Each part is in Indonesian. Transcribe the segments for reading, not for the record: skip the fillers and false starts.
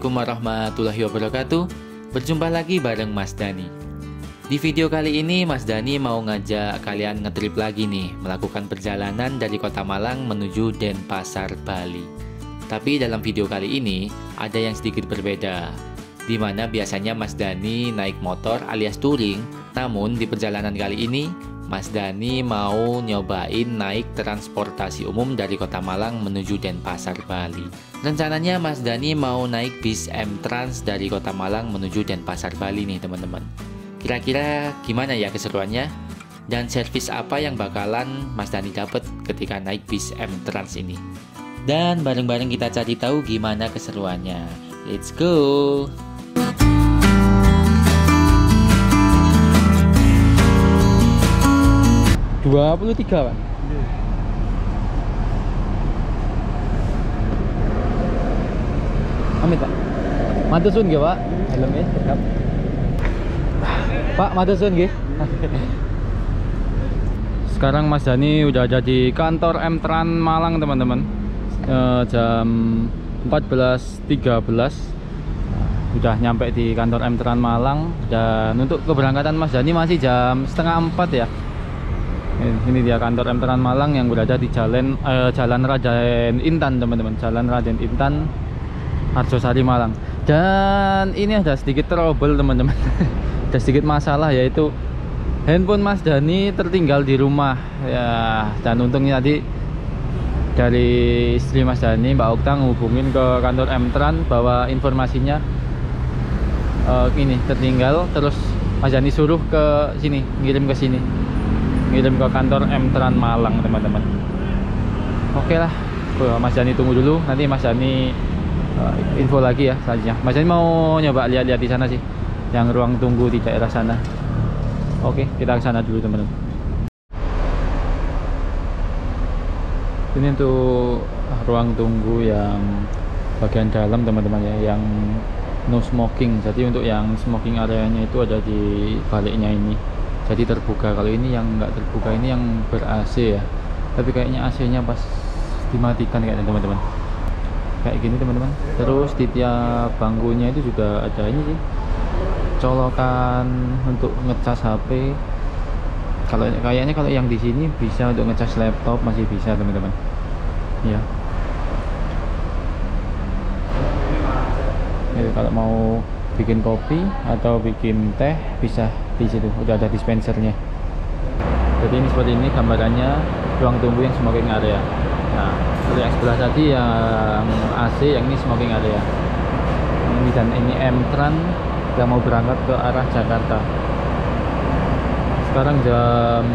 Assalamualaikum warahmatullahi wabarakatuh. Berjumpa lagi bareng Mas Dani. Di video kali ini Mas Dani mau ngajak kalian ngetrip lagi nih, melakukan perjalanan dari Kota Malang menuju Denpasar, Bali. Tapi dalam video kali ini ada yang sedikit berbeda, di mana biasanya Mas Dani naik motor alias touring, namun di perjalanan kali ini Mas Dani mau nyobain naik transportasi umum dari Kota Malang menuju Denpasar, Bali. Rencananya Mas Dani mau naik bis M-Trans dari Kota Malang menuju Denpasar, Bali nih teman-teman. Kira-kira gimana ya keseruannya? Dan servis apa yang bakalan Mas Dani dapat ketika naik bis M-Trans ini? Dan bareng-bareng kita cari tahu gimana keseruannya. Let's go! Dua 23 Pak. Amit Pak. Matusun nggih Pak? Helmnya tetap. Pak, matusun nggih. Sekarang Mas Dani udah ada di kantor M-Trans Malang teman-teman. Jam 14.13 udah nyampe di kantor M-Trans Malang. Dan untuk keberangkatan Mas Dani masih jam setengah 4 ya. Ini dia kantor M-Trans Malang yang berada di Jalan Raden Intan teman-teman, Jalan Raden Intan, Arjosari, Malang. Dan ini ada sedikit trouble teman-teman. Ada sedikit masalah, yaitu handphone Mas Dani tertinggal di rumah ya. Dan untungnya tadi dari istri Mas Dani, Mbak Oktang, hubungin ke kantor M-Trans bahwa informasinya ini tertinggal. Terus Mas Dani suruh ke sini, ngirim ke sini, ngirim ke kantor M-Trans Malang teman-teman. Oke lah, Mas Dani tunggu dulu, nanti Mas Dani info lagi ya selanjutnya. Mas Dani mau nyoba lihat-lihat di sana sih, yang ruang tunggu di daerah sana. Oke, kita ke sana dulu teman-teman. Ini untuk ruang tunggu yang bagian dalam teman-teman ya, yang no smoking. Jadi untuk yang smoking areanya itu ada di baliknya ini, jadi terbuka. Kalau ini yang nggak terbuka, ini yang ber AC ya, tapi kayaknya AC nya pas dimatikan kayaknya teman-teman, kayak gini teman-teman. Terus di tiap bangkunya itu juga ada ini sih, colokan untuk ngecas HP. Kalau kayaknya kalau yang di sini bisa untuk ngecas laptop, masih bisa teman-teman ya. Jadi kalau mau bikin kopi atau bikin teh bisa di situ, udah ada dispensernya. Jadi ini seperti ini gambarannya ruang tunggu yang smoking area. Nah, kalau yang sebelah tadi yang AC, yang ini smoking area. Ini dan ini M-Trans yang mau berangkat ke arah Jakarta. Sekarang jam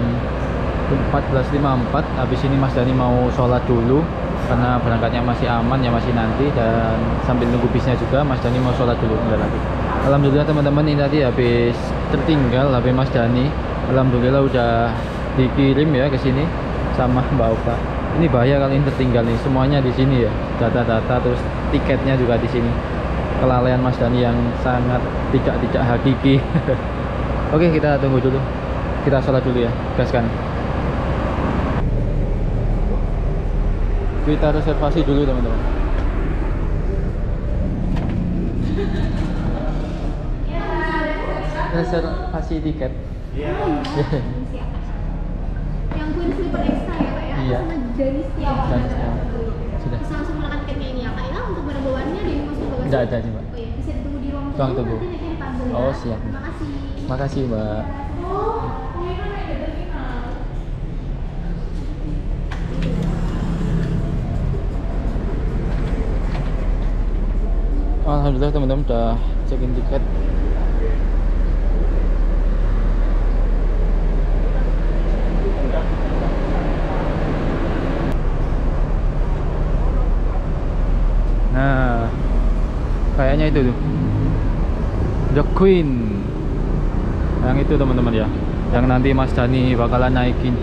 14.54. Habis ini Mas Dani mau sholat dulu karena berangkatnya masih aman ya, masih nanti. Dan sambil nunggu bisnya juga Mas Dani mau sholat dulu bentar lagi. Alhamdulillah teman-teman, ini tadi habis tertinggal HP Mas Dani. Alhamdulillah udah dikirim ya ke sini sama Mbak Oka. Ini bahaya kalau ini tertinggal nih, semuanya di sini ya, data-data, terus tiketnya juga di sini. Kelalaian Mas Dani yang sangat tidak hakiki. Oke, kita tunggu dulu, kita sholat dulu ya, gaskan. Kita reservasi dulu teman-teman. Reservasi tiket. Iya. Yang Queen Sleeper Extra ya Pak ya? Iya. Sama Janisnya. Janisnya. Sudah. Bisa langsung melakukan tiketnya ini ya Kak ya? Untuk barang bawaannya dan masuk bagasi? Enggak ada sih Mbak. Oh iya, bisa ditunggu di ruang Ruang tunggu. tunggu. Nanti naiknya di tabel ya. Oh siap. Terima kasih. Makasih Mbak. Alhamdulillah teman-teman udah check-in tiket. Nah, kayaknya itu tuh The Queen, yang itu teman-teman ya, yang nanti Mas Dani bakalan naikin.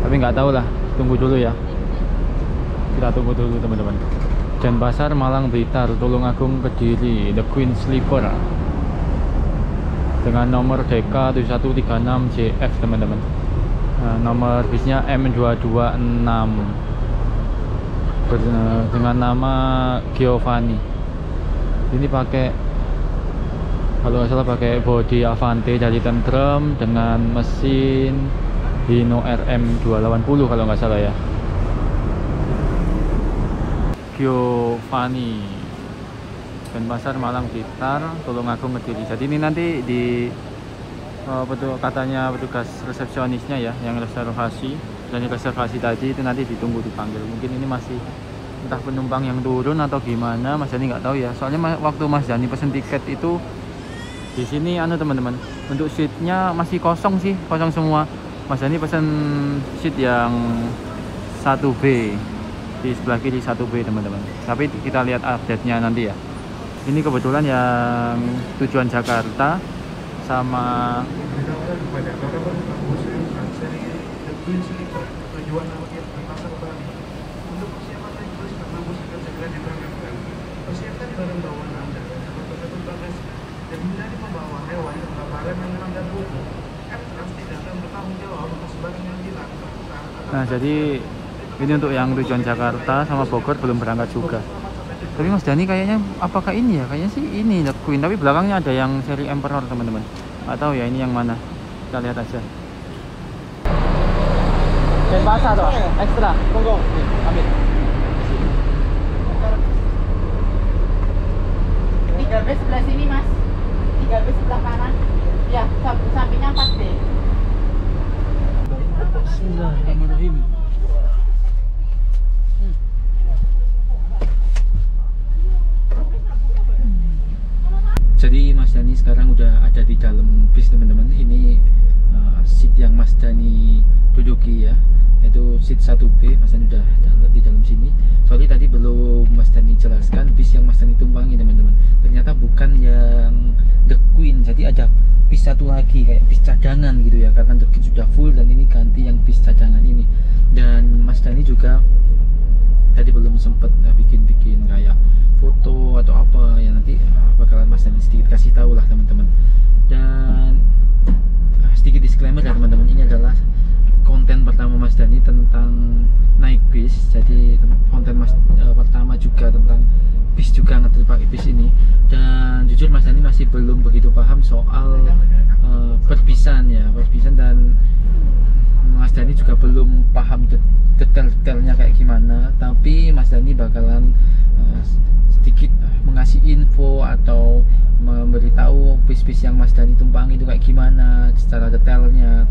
Tapi nggak tahu lah, tunggu dulu ya. Kita tunggu dulu teman-teman. Denpasar, Malang, Blitar, Tulungagung, Kediri, The Queen Sleeper dengan nomor DK 7136 JF teman-teman. Nah, nomor bisnya M226 dengan nama Giovanni. Ini pakai, kalau nggak salah pakai bodi Avante dari Tendrum dengan mesin Hino RM 280 kalau nggak salah ya. Giovanni, Denpasar, Malang, Blitar, Tulungagung, Kediri. Jadi ini nanti di katanya petugas resepsionisnya ya yang reservasi, dan reservasi tadi itu nanti ditunggu dipanggil. Mungkin ini masih entah penumpang yang turun atau gimana, Mas Dani nggak tahu ya. Soalnya waktu Mas Dani pesen tiket itu di sini teman-teman, untuk seatnya masih kosong sih, kosong semua. Mas Dani pesen seat yang 1B di sebelah kiri, 1B teman-teman. Tapi kita lihat update-nya nanti ya. Ini kebetulan yang tujuan Jakarta sama persiapkan barang bawaan Anda ataupun bagasi dan hindari membawa hewan, barang yang melanggar hukum. Trans tidak akan bertanggung jawab atas barang yang hilang. Nah, jadi ini untuk yang tujuan Jakarta sama Bogor belum berangkat juga. Tapi Mas Dani kayaknya, apakah ini ya? Kayaknya sih ini The Queen, tapi belakangnya ada yang seri Emperor teman-teman. Atau ya ini yang mana? Kita lihat aja. Denpasar toh, ekstra. Monggo. Amin. 3B sebelah sini Mas, 3B sebelah kanan. Ya, sampingnya 4B. Bismillahirrahmanirrahim. Jadi Mas Dani sekarang udah ada di dalam bis teman-teman. Ini seat yang Mas Dani duduki ya, yaitu seat 1B. Mas Dani udah di dalam sini. Soalnya tadi belum Mas Dani jelaskan bis yang Mas Dani tumpangi teman-teman. Ternyata bukan yang The Queen, jadi ada bis satu lagi kayak bis cadangan gitu ya, karena The Queen sudah full dan ini ganti yang bis cadangan ini. Dan Mas Dani juga tadi belum sempet bikin kayak foto atau apa ya, nanti bakalan Mas Dani sedikit kasih tahu lah teman-teman. Dan sedikit disclaimer ya teman-teman, ini adalah konten pertama Mas Dani tentang naik bis. Jadi konten pertama juga tentang bis, juga ngetrip pakai bis ini. Dan jujur Mas Dani masih belum begitu paham soal perbisan dan Mas Dani juga belum paham detail-detailnya kayak gimana. Tapi Mas Dani bakalan sedikit mengasih info atau memberitahu bis-bis yang Mas Dani tumpangi itu kayak gimana secara detailnya,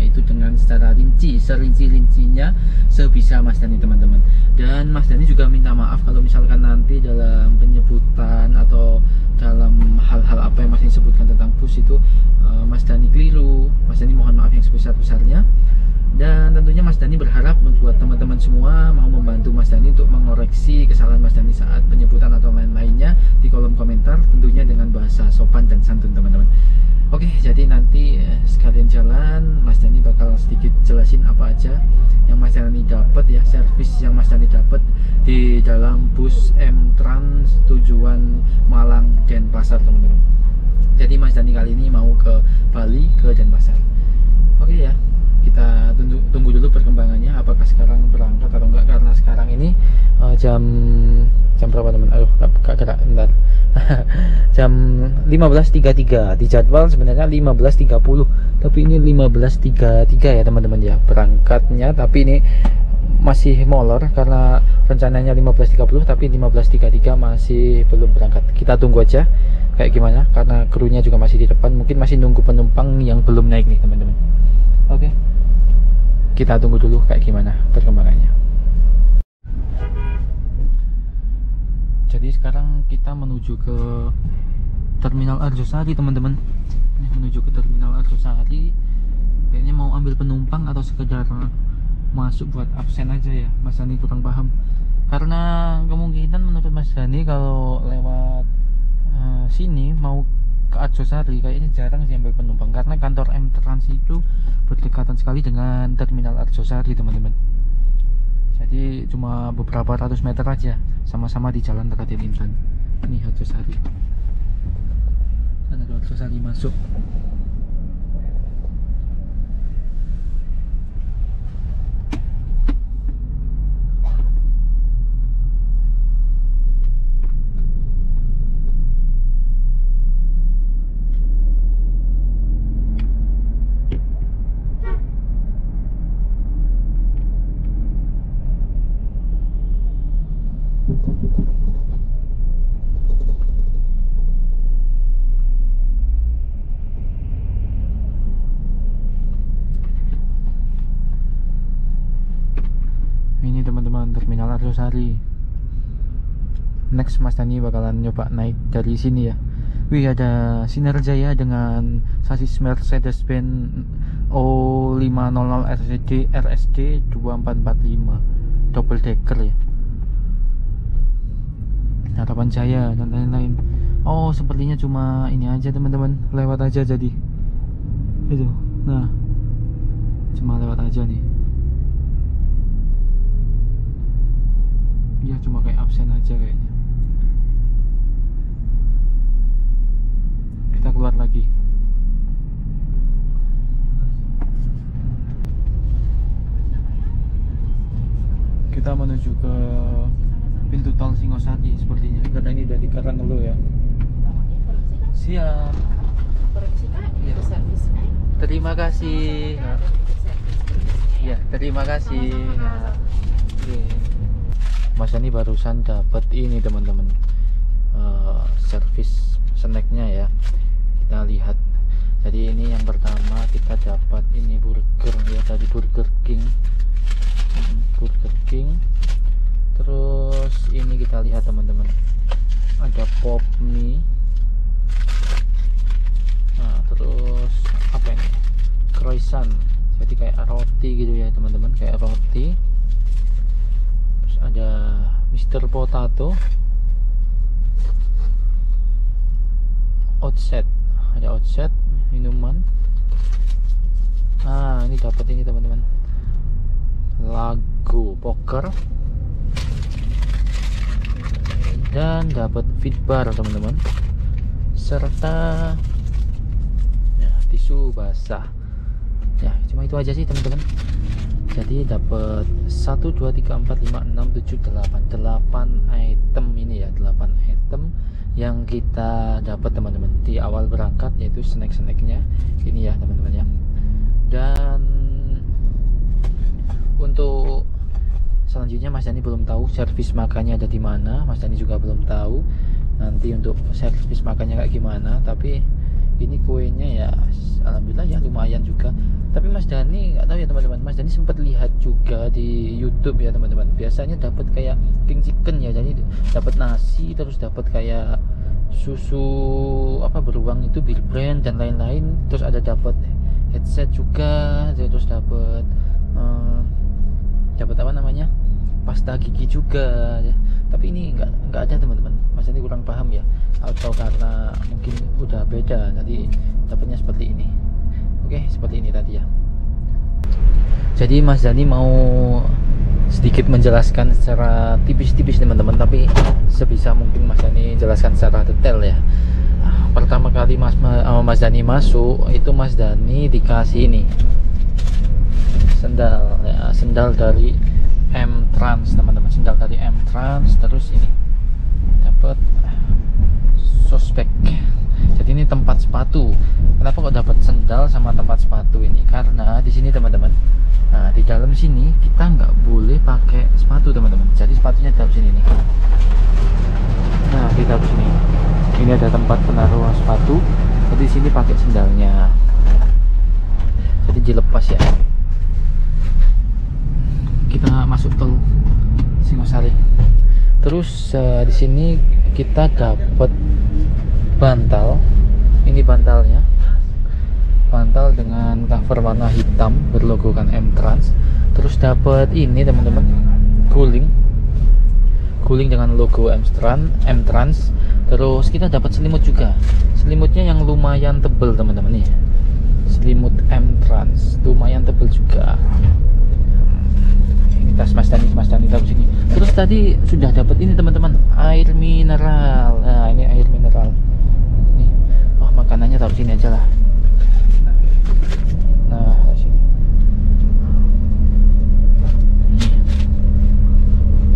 itu dengan secara rinci, serinci-rincinya sebisa Mas Dani teman-teman. Dan Mas Dani juga minta maaf kalau misalkan nanti dalam penyebutan atau dalam hal-hal apa yang Mas Dani sebutkan tentang bus itu Mas Dani keliru. Mas Dani mohon maaf yang sebesar-besarnya. Dan tentunya Mas Dani berharap membuat teman-teman semua mau membantu Mas Dani untuk mengoreksi kesalahan Mas Dani saat penyebutan atau lain-lainnya di kolom komentar, tentunya dengan bahasa sopan dan santun teman-teman. Oke, jadi nanti sekalian jalan Mas Dani bakal sedikit jelasin apa aja yang Mas Dani dapat ya, servis yang Mas Dani dapat di dalam bus M-Trans tujuan Malang Denpasar teman-teman. Jadi Mas Dani kali ini mau ke Bali, ke Denpasar. Oke ya, kita tunggu dulu perkembangannya, apakah sekarang berangkat atau enggak, karena sekarang ini jam berapa teman? Aduh, gak gerak, bentar. Jam 15.33, di jadwal sebenarnya 15.30, tapi ini 15.33 ya teman-teman ya berangkatnya. Tapi ini masih molor karena rencananya 15.30, tapi 15.33 masih belum berangkat. Kita tunggu aja kayak gimana, karena krunya juga masih di depan, mungkin masih nunggu penumpang yang belum naik nih teman-teman. Oke, kita tunggu dulu kayak gimana perkembangannya. Jadi sekarang kita menuju ke Terminal Arjosari teman-teman. Ini menuju ke Terminal Arjosari. Kayaknya mau ambil penumpang atau sekedar masuk buat absen aja ya. Mas Dani kurang paham. Karena kemungkinan menurut Mas Dani kalau lewat sini mau ke Arjosari kayaknya jarang sih ambil penumpang, karena kantor M-Trans itu berdekatan sekali dengan Terminal Arjosari teman-teman. Jadi cuma beberapa ratus meter aja, sama-sama di Jalan Raden Intan. Ini Arjosari. Sana ada Arjosari masuk. Singosari. Next Mas Dani bakalan nyoba naik dari sini ya. Wih, ada Sinar Jaya dengan sasis Mercedes-Benz O500 RSD 2445 double decker ya. Harapan Jaya dan lain-lain. Oh, sepertinya cuma ini aja teman-teman, lewat aja jadi itu. Nah, cuma lewat aja nih. Ya cuma kayak absen aja kayaknya. Kita keluar lagi. Kita menuju ke pintu tol Singosari sepertinya, karena ini udah di Karanglo ya. Siap. Itu servisnya. Terima kasih. Ya, terima kasih. Oke. Mas Dani barusan dapat ini teman-teman, servis snacknya ya. Kita lihat. Jadi ini yang pertama kita dapat ini burger ya, tadi Burger King. Burger King. Terus ini kita lihat teman-teman, ada pop mie. Nah, terus apa ini? Croissant. Jadi kayak roti gitu ya teman-teman, kayak roti. Terus ada Mr. Potato. Outset. Ada outset minuman. Nah, ini dapat ini teman-teman. Lagu poker. Dan dapat fit bar teman-teman. Serta ya, tisu basah. Ya, cuma itu aja sih teman-teman. Jadi dapat 1 2 3 4 5 6 7 8 item ini ya, 8 item yang kita dapat teman-teman di awal berangkat, yaitu snack-snacknya ini ya teman-teman ya. Dan untuk selanjutnya Mas Dani belum tahu servis makannya ada di mana. Mas Dani juga belum tahu nanti untuk servis makannya kayak gimana, tapi ini kuenya ya alhamdulillah ya lumayan juga. Tapi Mas Dani nggak tahu ya teman-teman, Mas Dani sempat lihat juga di YouTube ya teman-teman, biasanya dapat kayak king chicken ya, jadi dapat nasi, terus dapat kayak susu apa beruang itu bir brand dan lain-lain, terus ada dapat headset juga, terus dapat apa namanya, pasta gigi juga ya. Tapi ini nggak ada teman-teman, Mas Dani kurang paham ya, atau karena mungkin udah beda tadi dapatnya seperti ini. Oke, seperti ini tadi ya. Jadi Mas Dani mau sedikit menjelaskan secara tipis-tipis teman-teman, tapi sebisa mungkin Mas Dani jelaskan secara detail ya. Pertama kali Mas Dani masuk itu Mas Dani dikasih ini sendal ya, sendal dari M-Trans teman-teman, sendal dari M-Trans. Terus ini dapat sospek. Jadi ini tempat sepatu. Kenapa kok dapat sendal sama tempat sepatu ini? Karena di sini teman-teman, nah di dalam sini kita nggak boleh pakai sepatu teman-teman. Jadi sepatunya di dalam sini nih. Nah di dalam sini, ini ada tempat penaruh sepatu. Jadi di sini pakai sendalnya. Jadi dilepas ya. Kita masuk tol Singosari. Terus di sini kita dapat bantal. Ini bantalnya, bantal dengan cover warna hitam berlogokan M-Trans. Terus dapat ini teman-teman, guling dengan logo M-Trans. Terus kita dapat selimut juga, selimutnya yang lumayan tebel teman-teman nih, selimut M-Trans lumayan tebel juga. Ini tas Mas Dani taruh sini. Terus tadi sudah dapat ini teman-teman, air mineral. Nah ini air mineral nih. Oh makanannya taruh sini aja lah. Nah sini.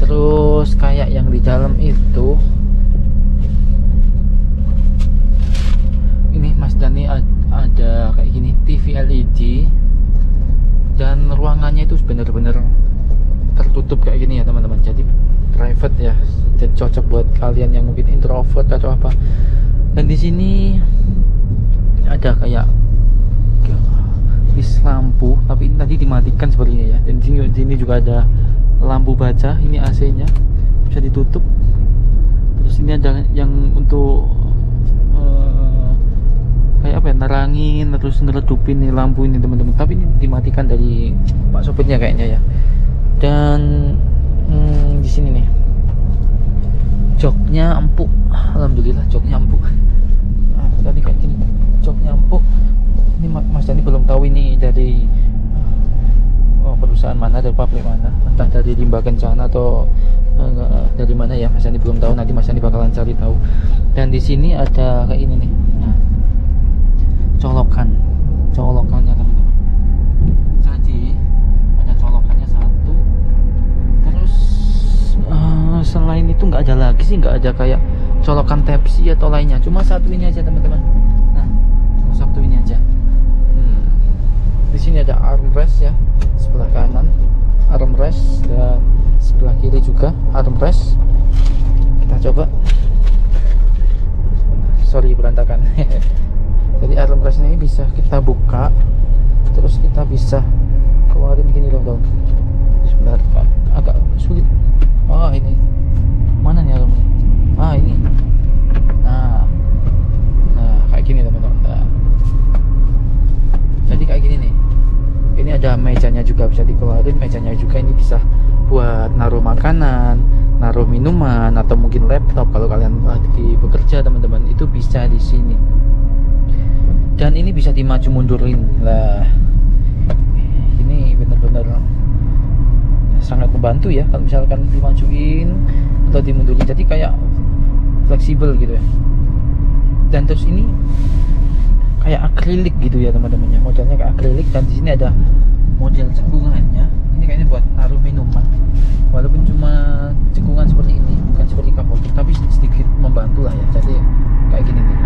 Terus kayak yang di dalam itu ini Mas Dani ada kayak gini, TV LED, dan ruangannya itu bener-bener tertutup kayak gini ya teman-teman, jadi private ya, jadi cocok buat kalian yang mungkin introvert atau apa. Dan di sini ada kayak list lampu, tapi ini tadi dimatikan sepertinya ya. Dan di sini juga ada lampu baca, ini AC-nya bisa ditutup. Terus ini ada yang untuk kayak apa ya, nerangin terus ngeredupin nih lampu ini teman-teman, tapi ini dimatikan dari pak sopirnya kayaknya ya. Dan di sini nih joknya empuk, alhamdulillah joknya empuk. Nah, tadi kayak gini joknya empuk. Ini Mas Dani belum tahu ini dari perusahaan mana, dari pabrik mana, entah dari Limba Kencana atau dari mana ya, Mas Dani belum tahu. Nanti Mas Dani bakalan cari tahu. Dan di sini ada kayak ini nih, nah, colokannya teman-teman. Jadi ada colokannya satu. Terus selain itu nggak ada lagi sih, nggak ada kayak colokan Type-C atau lainnya. Cuma satu ini aja teman-teman. Nah, cuma satu ini aja. Di sini ada armrest ya, sebelah kanan armrest dan sebelah kiri juga armrest. Kita coba. Sorry berantakan. Jadi armrest ini bisa kita buka, terus kita bisa keluarin gini loh. Sebentar, agak sulit. Oh ini mana nih armnya? Ah ini. Nah kayak gini teman-teman. Nah. Jadi kayak gini nih. Ini ada mejanya juga bisa dikeluarin. Mejanya juga ini bisa buat naruh makanan, naruh minuman, atau mungkin laptop kalau kalian lagi bekerja teman-teman, itu bisa di sini. Dan ini bisa dimaju mundurin lah. Ini benar-benar sangat membantu ya kalau misalkan dimajuin atau dimundurin. Jadi kayak fleksibel gitu ya. Dan terus ini kayak akrilik gitu ya teman-teman ya, modelnya kayak akrilik. Dan di sini ada model cekungannya. Ini kayaknya buat naruh minuman, walaupun cuma cekungan seperti ini, bukan seperti cup holder, tapi sedikit membantu lah ya. Jadi kayak gini nih.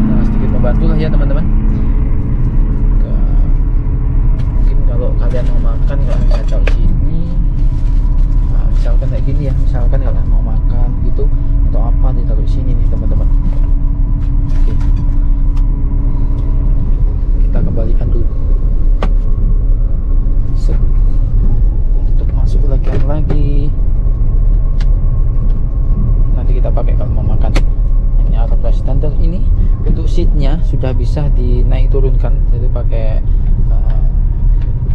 Nah sedikit membantu lah ya teman-teman. Mungkin kalau kalian mau makan nggak bisa taruh sini. Nah, misalkan kayak gini ya, misalkan kalian mau makan gitu atau apa, ditaruh sini nih teman-teman. Oke. Kita kembalikan dulu. Set. Untuk masuk lagi. Nanti kita pakai kalau mau makan. Ini armrest. Dan ini untuk seatnya sudah bisa dinaik turunkan. Jadi pakai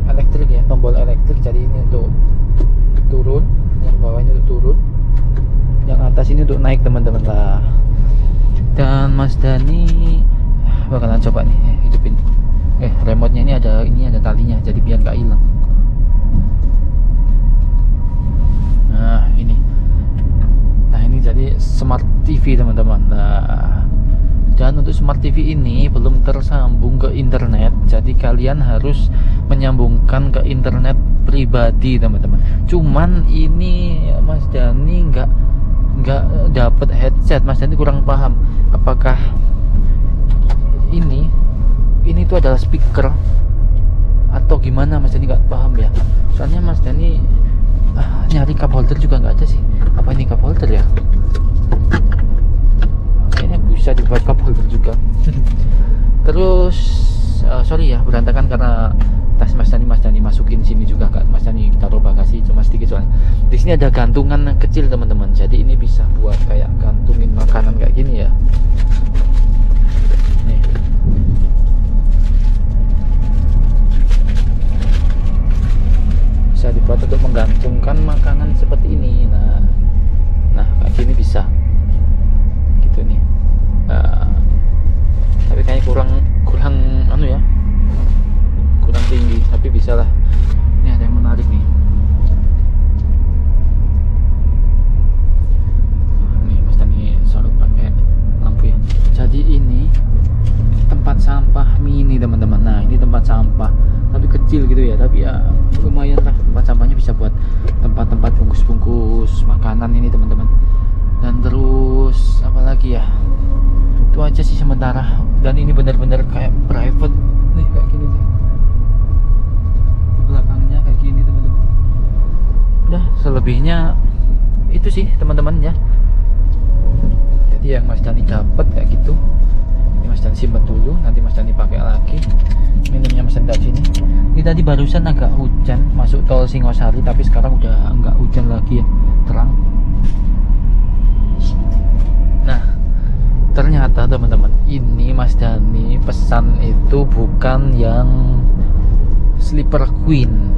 elektrik ya, tombol elektrik. Jadi ini untuk turun, yang bawah ini untuk turun, yang atas ini untuk naik teman-teman lah. Dan Mas Dani bakalan coba nih hidupin. Remote-nya ini ada talinya, jadi biar nggak hilang. Nah ini jadi smart TV teman-teman. Nah, dan untuk smart TV ini belum tersambung ke internet, jadi kalian harus menyambungkan ke internet pribadi teman-teman. Cuman ini Mas Dani nggak dapat headset. Mas Dani kurang paham apakah ini tuh adalah speaker atau gimana. Mas Dani nggak paham ya, soalnya Mas Dani nyari cup holder juga nggak ada sih. Apa ini cup holder ya? Kayaknya bisa dibuat cup holder juga. Terus sorry ya berantakan karena tas Mas Dani masukin sini juga, Kak. Mas Dani taruh bagasi cuma sedikit soalnya. Di sini ada gantungan kecil teman-teman. Jadi ini bisa buat kayak gantungin makanan kayak gini ya. Nih. Bisa dibuat untuk menggantungkan makanan seperti ini. Nah kayak gini bisa. Gitu nih. Tapi kayaknya kurang anu ya. Kurang tinggi, tapi bisa lah. Ini ada yang menarik nih. Nih Mas Dani sorot pakai lampu ya. Jadi ini tempat sampah mini teman-teman. Nah ini tempat sampah, tapi kecil gitu ya. Tapi ya lumayan lah, tempat sampahnya bisa buat tempat-tempat bungkus-bungkus makanan ini teman-teman. Dan terus apa lagi ya? Itu aja sih sementara. Dan ini benar-benar kayak private nih, kayak gini nih. Belakangnya kayak gini teman-teman. Udah, selebihnya itu sih teman-teman ya. Jadi yang Mas Dani dapat kayak gitu. Ini Mas Dani simpan dulu, nanti Mas Dani pakai lagi. minumnya mesen dari sini. Ini tadi barusan agak hujan masuk tol Singosari, tapi sekarang udah enggak hujan lagi ya, terang. Nah, ternyata teman-teman, ini Mas Dani pesan itu bukan yang Sleeper Queen.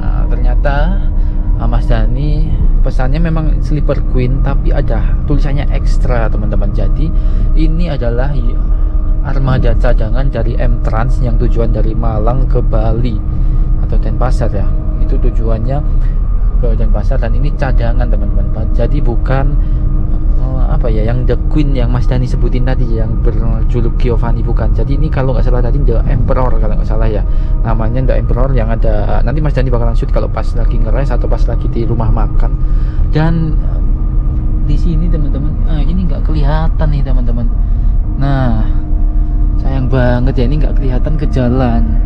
Nah, ternyata Mas Dani pesannya memang Sleeper Queen, tapi ada tulisannya ekstra teman-teman. Jadi ini adalah armada cadangan dari M-Trans yang tujuan dari Malang ke Bali atau Denpasar ya. Itu tujuannya ke Denpasar, dan ini cadangan teman-teman. Jadi bukan apa ya, yang The Queen yang Mas Dani sebutin tadi yang berjuluk Giovanni, bukan. Jadi ini kalau nggak salah tadi The Emperor kalau nggak salah ya, namanya The Emperor, yang ada nanti Mas Dani bakalan shoot kalau pas lagi ngeres atau pas lagi di rumah makan. Dan di sini teman-teman, ini nggak kelihatan nih teman-teman. Nah, sayang banget ya, ini nggak kelihatan ke jalan.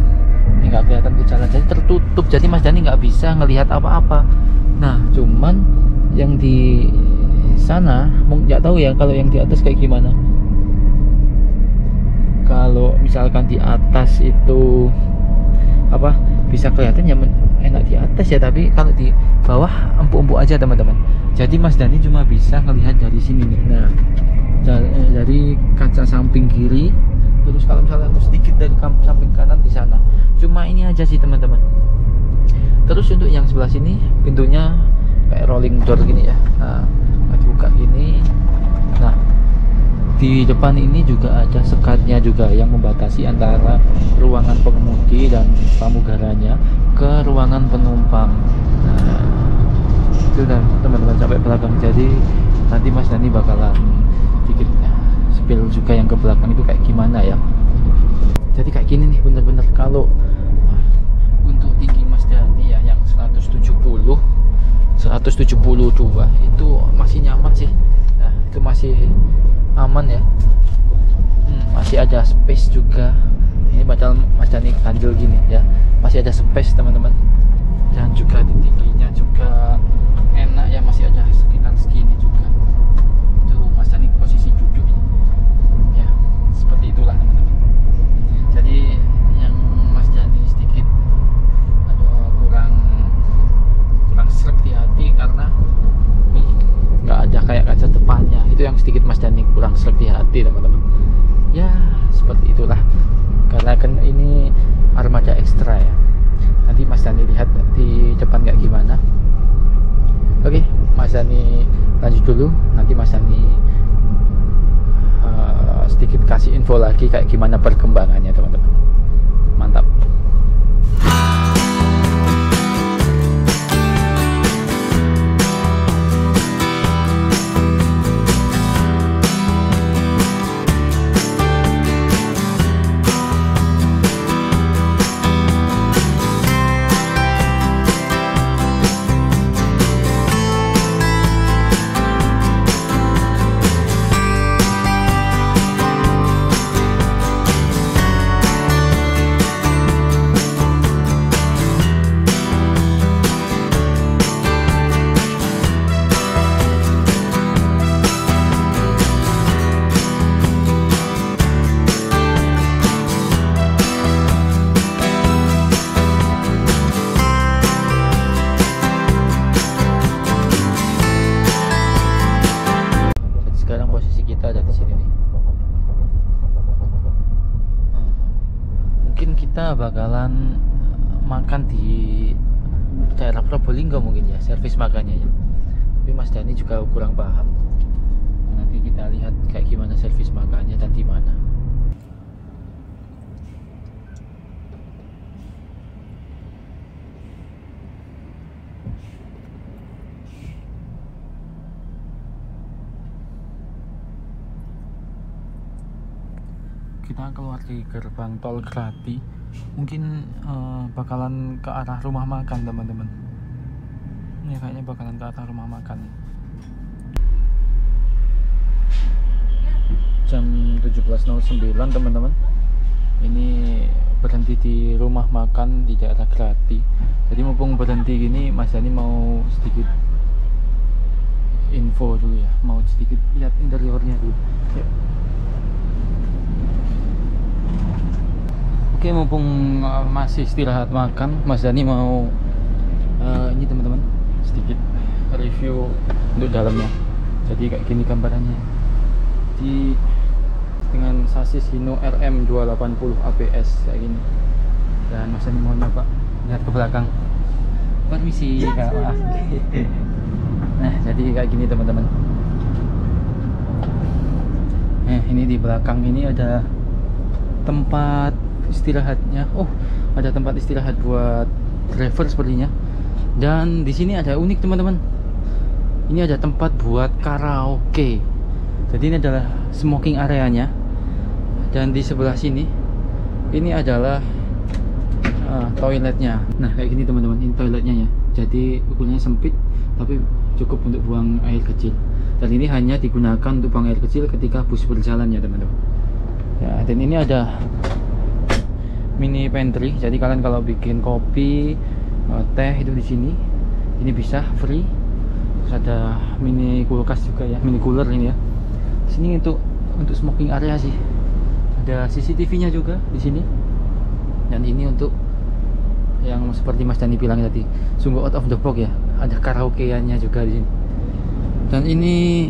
Ini nggak kelihatan ke jalan, jadi tertutup. Jadi Mas Dani nggak bisa ngelihat apa-apa. Nah, cuman yang di sana nggak tahu ya kalau yang di atas kayak gimana. Kalau misalkan di atas itu apa bisa kelihatan ya, enak di atas ya, tapi kalau di bawah empuk-empuk aja teman-teman. Jadi Mas Dani cuma bisa ngelihat dari sini nih. Nah, dari kaca samping kiri, terus kalau misalnya sedikit dari samping kanan di sana. Cuma ini aja sih teman-teman. Terus untuk yang sebelah sini pintunya kayak rolling door gini ya. Nah, buka gini. Nah, di depan ini juga ada sekatnya juga yang membatasi antara ruangan pengemudi dan pramugaranya ke ruangan penumpang. Nah, itu dah teman-teman sampai belakang. Jadi nanti Mas Dani bakalan sedikit spill juga yang ke belakang itu kayak gimana ya. Jadi kayak gini nih, bener-bener kalau untuk tinggi Mas Dani ya yang 172 itu masih nyaman sih. Nah, itu masih aman ya. Masih ada space juga. Ini padahal Mas Dani ganjel gini ya, masih ada space teman-teman. Dan juga di tingginya juga enak ya, masih ada sekitar segini juga. Itu Mas Dani posisi duduk ini ya, seperti itulah teman-teman. Jadi yang Mas Dani sedikit kurang sreg di hati karena nggak ada kayak kaca depannya. Itu yang sedikit Mas Dani kurang sreg di hati teman-teman. Ya seperti itulah, karena kan ini armada ekstra ya. Nanti Mas Dani lihat di depan kayak gimana. Oke, Mas Dani lanjut dulu. Nanti Mas Dani sedikit kasih info lagi kayak gimana perkembangannya teman-teman. Mantap. Kita bakalan makan di daerah Probolinggo mungkin ya, servis makannya ya. Tapi Mas Dani juga kurang paham. Nanti kita lihat kayak gimana servis makannya dan di mana. Kita keluar di gerbang tol Grati, mungkin bakalan ke arah rumah makan teman-teman. Ini kayaknya bakalan ke arah rumah makan. Jam 17.09 teman-teman. Ini berhenti di rumah makan di daerah Grati. Jadi mumpung berhenti gini, Mas Dani mau sedikit info dulu ya, mau sedikit lihat interiornya dulu. Yuk. Oke, mumpung masih istirahat makan, Mas Dani mau ini teman-teman sedikit review untuk dalamnya. Jadi kayak gini gambarannya. Dengan sasis Hino RM280 ABS kayak gini. Dan Mas Dani mau nyoba lihat ke belakang. Permisi Kak, maaf. Nah, jadi kayak gini teman-teman. Ini di belakang ini ada tempat istirahatnya. Oh, ada tempat istirahat buat driver sepertinya. Dan di sini ada unik teman-teman. Ini ada tempat buat karaoke. Jadi ini adalah smoking areanya. Dan di sebelah sini ini adalah toiletnya. Nah, kayak gini teman-teman, ini toiletnya ya. Jadi ukurannya sempit tapi cukup untuk buang air kecil. Dan ini hanya digunakan untuk buang air kecil ketika bus berjalan ya teman-teman. Ya, dan ini ada mini pantry. Jadi kalian kalau bikin kopi, teh itu di sini. Ini bisa free. Terus ada mini kulkas juga ya, mini cooler ini ya. Sini untuk smoking area sih. Ada CCTV-nya juga di sini. Dan ini untuk yang seperti Mas Dani bilang tadi, sungguh out of the box ya. Ada karaokeannya juga di sini. Dan ini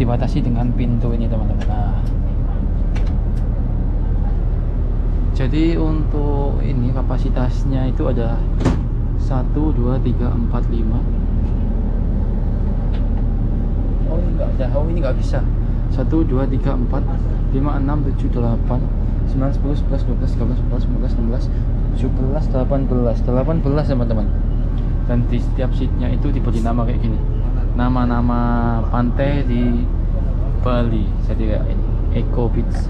dibatasi dengan pintu ini teman-teman. Nah, jadi untuk ini kapasitasnya itu ada 1, 2, 3, 4, 5. Oh ini enggak ada, oh ini nggak bisa. 1, 2, 3, 4, 5, 6, 7, 8, 9, 10, 11, 12, 13, 14, 15, 16, 17, 18 teman-teman. Dan di setiap seatnya itu diberi nama kayak gini, nama-nama pantai di Bali. Jadi kayak ini Eco Beach,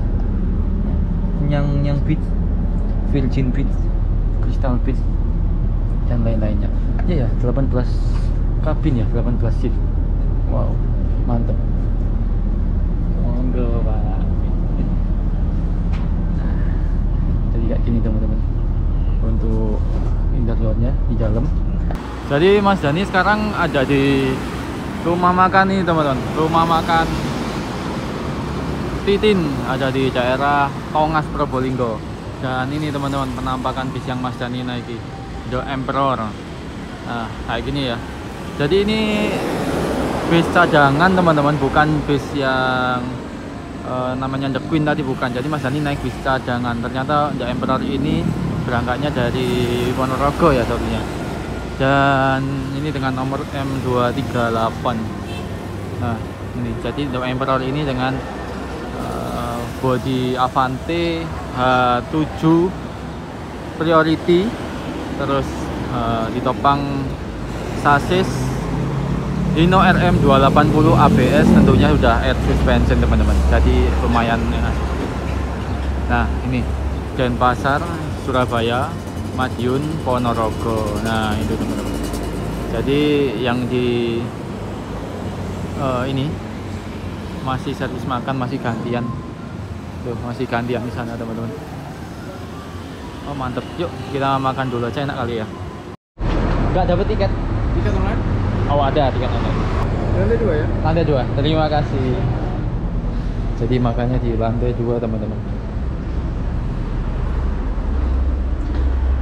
Nyang Beach, Virgin Beach, Crystal Beach, dan lain-lainnya. Ya 18 kabin ya, 18 seat. Wow, mantap. Monggo Pak. Nah, jadi kayak gini teman-teman untuk interiornya di dalam. Jadi Mas Dani sekarang ada di rumah makan nih teman-teman, rumah makan Titin, ada di daerah Tongas, Probolinggo. Dan ini teman-teman penampakan bis yang Mas Dani naiki, The Emperor. Nah kayak gini ya. Jadi ini bis cadangan teman-teman, bukan bis yang namanya The Queen tadi, bukan. Jadi Mas Dani naik bis cadangan. Ternyata The Emperor ini berangkatnya dari Ponorogo ya tentunya. Dan ini dengan nomor M238. Nah ini jadi The Emperor ini dengan bodi Avante H7 Priority, terus ditopang sasis Hino RM280 ABS, tentunya sudah air suspension teman-teman. Jadi lumayan enak. Nah ini Denpasar, Surabaya, Madiun, Ponorogo. Nah itu teman-teman. Jadi yang di ini masih servis makan, masih gantian. Tuh masih gantian di sana teman-teman. Oh mantep. Yuk kita makan dulu aja, enak kali ya. Nggak dapat tiket? Tiket online? Oh ada tiket online. Lantai 2 ya? Lantai 2. Terima kasih. Jadi makannya di lantai 2 teman-teman.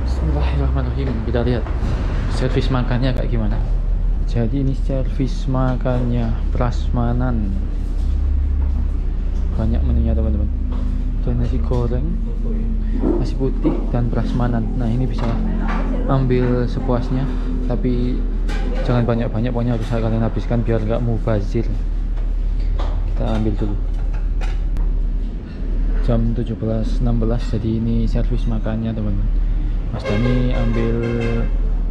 Bismillahirrahmanirrahim. Kita lihat servis makannya kayak gimana. Jadi ini servis makannya prasmanan. Banyak menunya teman-teman. Ada nasi goreng, nasi putih, dan prasmanan. Nah ini bisa ambil sepuasnya, tapi jangan banyak-banyak, pokoknya harus kalian habiskan biar nggak mubazir. Kita ambil dulu. Jam 17.16, jadi ini servis makannya teman-teman. Mas Dani ambil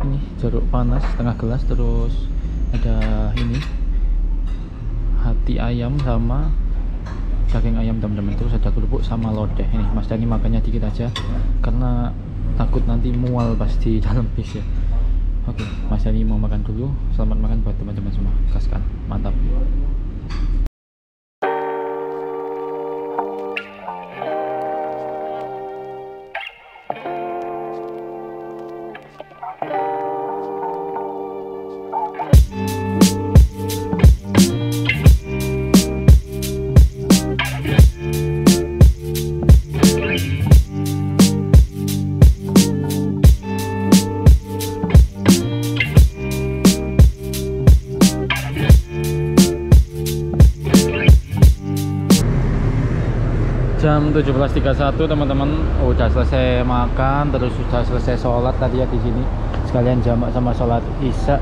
ini jeruk panas setengah gelas, terus ada ini hati ayam sama daging ayam teman-teman, terus ada kerupuk sama lodeh. Ini Mas Dani makannya dikit aja karena takut nanti mual pas di dalam bis ya. Oke, Mas Dani mau makan dulu. Selamat makan buat teman-teman semua. Gaskan, mantap. Jam 17.31 teman-teman, udah selesai makan, terus sudah selesai sholat tadi ya di sini. Sekalian jamak sama sholat isya.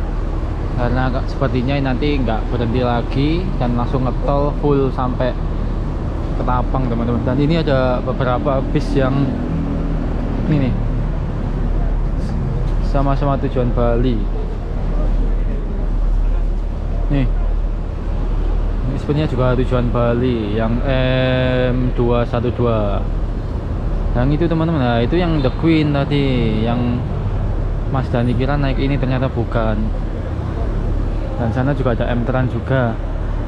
Karena sepertinya nanti nggak berhenti lagi dan langsung ngetol full sampai Ketapang teman-teman. Dan ini ada beberapa bis yang ini nih, sama-sama tujuan Bali. Nih, ini sebenarnya juga tujuan Bali yang M212. Yang itu teman-teman, nah itu yang The Queen tadi, yang Mas Dani kira naik ini ternyata bukan. Dan sana juga ada M-Trans juga,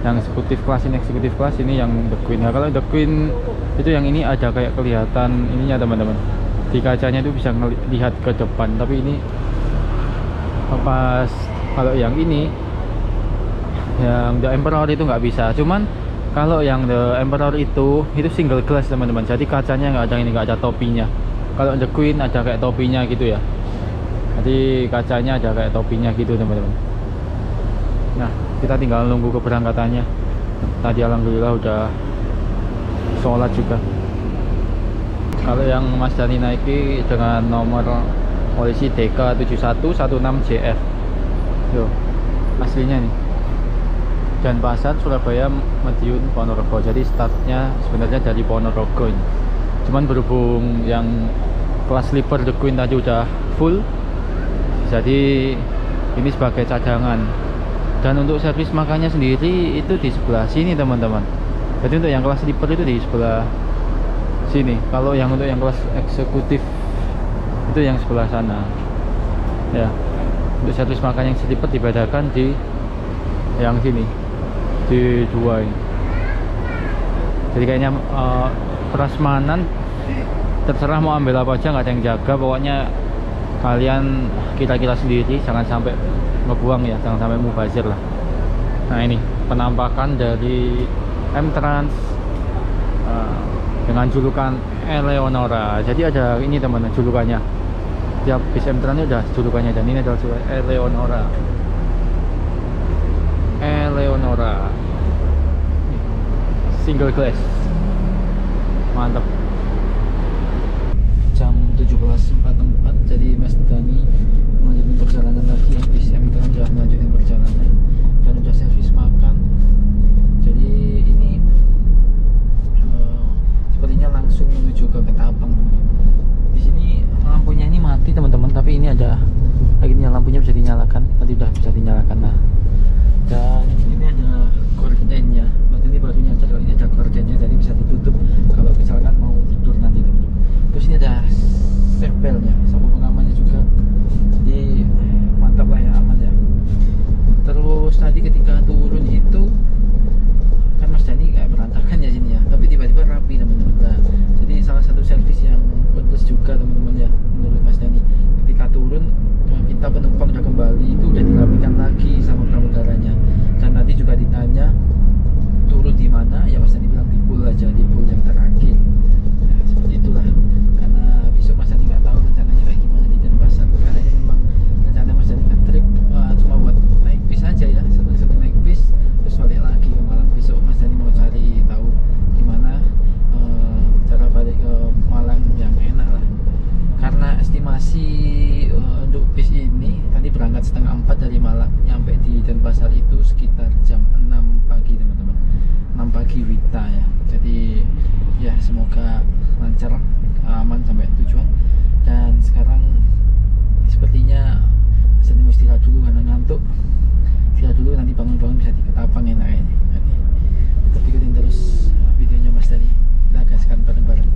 yang eksekutif kelas. Ini eksekutif kelas, ini yang The Queen. Nah kalau The Queen itu yang ini ada kayak kelihatan ininya teman-teman, di kacanya itu bisa lihat ke depan. Tapi ini pas kalau yang ini, yang The Emperor itu nggak bisa. Cuman kalau yang The Emperor itu single glass teman-teman, jadi kacanya nggak ada ini, nggak ada topinya. Kalau The Queen ada kayak topinya gitu ya, jadi kacanya ada kayak topinya gitu teman-teman. Nah kita tinggal nunggu keberangkatannya. Tadi alhamdulillah udah sholat juga. Kalau yang Mas Dani naiki dengan nomor polisi DK7116JF, yo aslinya nih, Denpasar, Surabaya, Madiun, Ponorogo. Jadi startnya sebenarnya dari Ponorogo ini. Cuman berhubung yang kelas sleeper The Queen tadi udah full, jadi ini sebagai cadangan. Dan untuk servis makannya sendiri itu di sebelah sini teman-teman. Jadi untuk yang kelas sleeper itu di sebelah sini. Kalau yang untuk yang kelas eksekutif itu yang sebelah sana ya. Untuk servis makan yang sleeper dibedakan di yang sini, di dua ini. Jadi kayaknya prasmanan terserah mau ambil apa aja, nggak ada yang jaga. Pokoknya kalian kira-kira sendiri, jangan sampai ngebuang ya, jangan sampai mubazir lah. Nah ini penampakan dari M-Trans dengan julukan Eleonora. Jadi ada ini teman-teman julukannya, tiap bis M-Trans ini udah julukannya, dan ini adalah julukan Eleonora. Eleonora single glass, mantap. Jam 17.44, jadi Mas Dani melanjutkan perjalanan lagi. Bis M-Trans sudah melanjutkan perjalanan dan udah servis makan. Jadi ini sepertinya langsung menuju ke Ketapang. Di sini lampunya ini mati teman-teman, tapi ini ada akhirnya lampunya bisa dinyalakan. Tadi udah bisa dinyalakan. Nah, dan ini ada gordennya. Mas Dani baru nyadar kalau ini ada gordennya, jadi bisa ditutup kalau misalkan mau tidur nanti teman-teman. Terus ini ada seatbeltnya, sabuk pengamannya juga. Jadi mantap lah ya, aman ya. Terus tadi ketika turun itu kan Mas Dani kayak berantakan ya sini ya, tapi tiba-tiba rapi teman-teman. Nah, jadi salah satu servis yang bagus juga teman-teman ya menurut Mas Dani. Ketika turun kita penumpang udah kembali, itu udah dirapikan lagi sama pramugaranya. Dan tadi juga ditanya turun di mana, ya Mas Dani bilang di pool aja, di pool yang terakhir. Nah, seperti itulah. Karena besok Mas Dani nggak tahu rencananya kayak gimana di Denpasar. Karena ini memang rencana Mas Dani nge-trip cuma buat naik bis aja ya, seneng-seneng naik bis terus balik lagi ke Malang. Besok Mas Dani mau cari tahu gimana cara balik ke Malang yang enak lah. Karena estimasi untuk bis ini tadi berangkat setengah 4 dari Malang, nyampe di Denpasar itu sekitar jam 6 pagi teman-teman, 6 pagi Wita ya. Jadi ya semoga lancar, aman sampai tujuan. Dan sekarang sepertinya Mas Dani mau istirahat dulu karena ngantuk. Istirahat dulu, nanti bangun-bangun bisa di Ketapang enak kayaknya. Tetap ikutin terus videonya Mas Dani, kita gaskan bareng-bareng.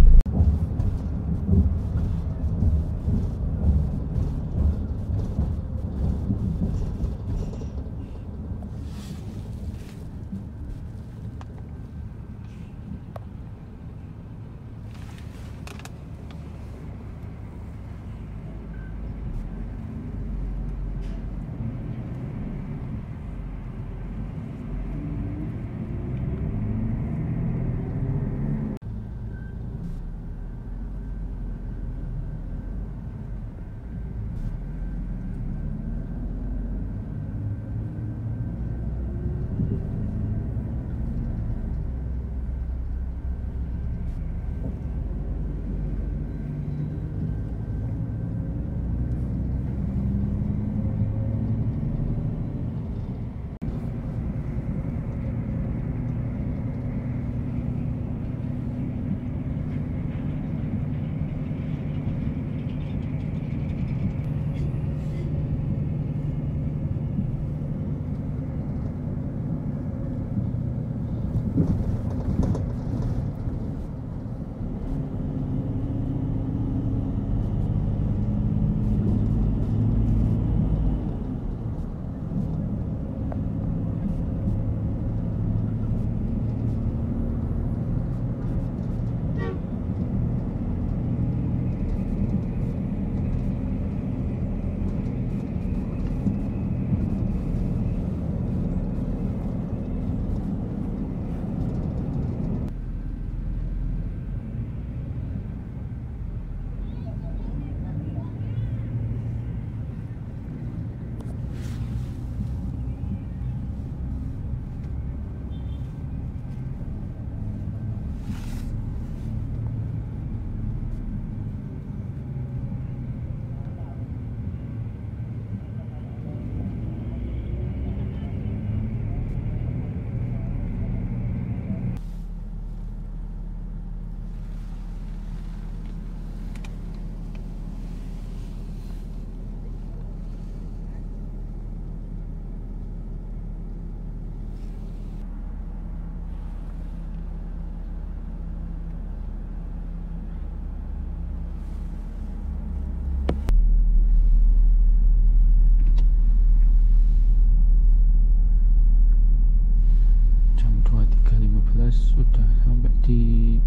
sudah sampai di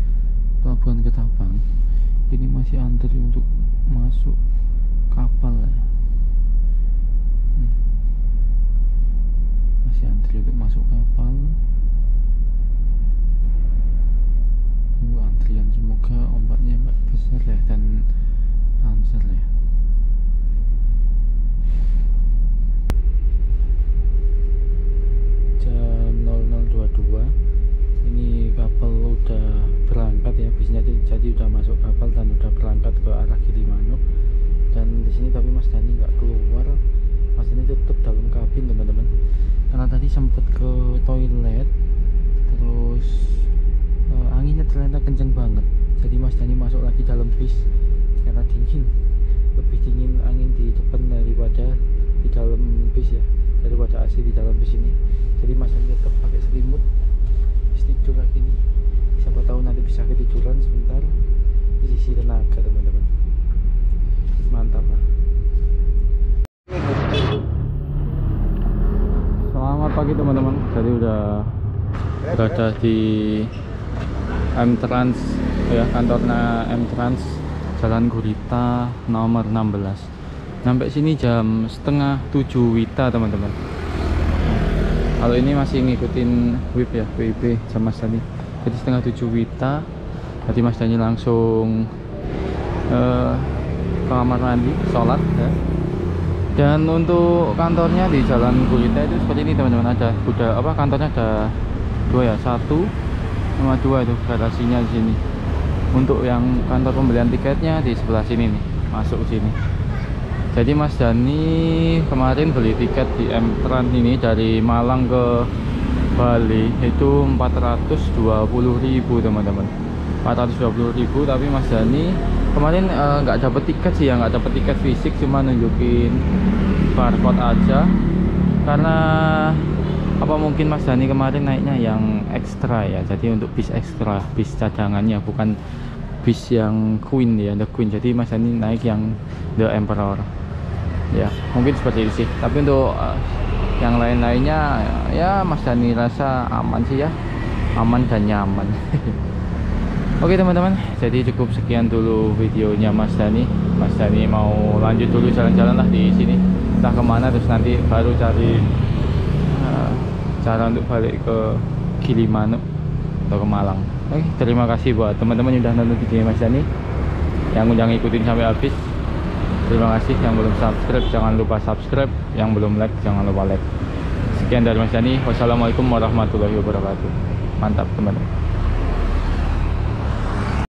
Pelabuhan Ketapang. Ini masih antri untuk masuk kapal ya. Masih antri untuk masuk kapal. Tunggu antrian, semoga ombaknya nggak besar ya dan lancar ya. Jam 00.22 ini kapal udah berangkat ya, bisnya jadi udah masuk kapal dan udah berangkat ke arah Gilimanuk. Dan di sini tapi Mas Dani nggak keluar, Mas Dani tetap dalam kabin teman-teman, karena tadi sempat ke toilet, terus anginnya ternyata kenceng banget, jadi Mas Dani masuk lagi dalam bis karena dingin, lebih dingin angin di depan daripada di dalam bis ya, daripada AC di dalam bis ini. Jadi Mas Dani tetap pakai selimut, tidur lagi nih, siapa tahu nanti bisa ketiduran sebentar, isi tenaga teman-teman. Mantap lah. Selamat pagi teman-teman, jadi udah berada di M-Trans ya, kantornya M-Trans Jalan Gurita nomor 16. Sampai sini jam setengah 7 WITA teman-teman. Kalau ini masih ngikutin WIB ya, WIB sama Mas Dani. Jadi setengah 7 WITA. Jadi Mas Dani langsung ke kamar mandi, sholat ya. Dan untuk kantornya di Jalan Gurita itu seperti ini teman-teman, ada udah kantornya ada dua ya, 1 sama 2 itu garasinya di sini. Untuk yang kantor pembelian tiketnya di sebelah sini nih, masuk ke sini. Jadi Mas Dani kemarin beli tiket di M-Trans ini dari Malang ke Bali itu 420.000 teman-teman, 420.000. Tapi Mas Dani kemarin nggak dapet tiket sih ya, nggak dapet tiket fisik, cuma nunjukin barcode aja. Karena apa mungkin Mas Dani kemarin naiknya yang ekstra ya, jadi untuk bis ekstra, bis cadangannya, bukan bis yang Queen ya, The Queen. Jadi Mas Dani naik yang The Emperor ya, mungkin seperti itu sih. Tapi untuk yang lain-lainnya ya Mas Dani rasa aman sih ya, aman dan nyaman. Oke teman-teman, jadi cukup sekian dulu videonya Mas Dani. Mas Dani mau lanjut dulu jalan-jalan lah di sini, entah kemana, terus nanti baru cari cara untuk balik ke Gilimanuk atau ke Malang. Oke, terima kasih buat teman-teman yang udah nonton video Mas Dani, yang udah ngikutin sampai habis. Terima kasih. Yang belum subscribe jangan lupa subscribe, yang belum like jangan lupa like. Sekian dari Mas Dani, wassalamualaikum warahmatullahi wabarakatuh. Mantap teman-teman.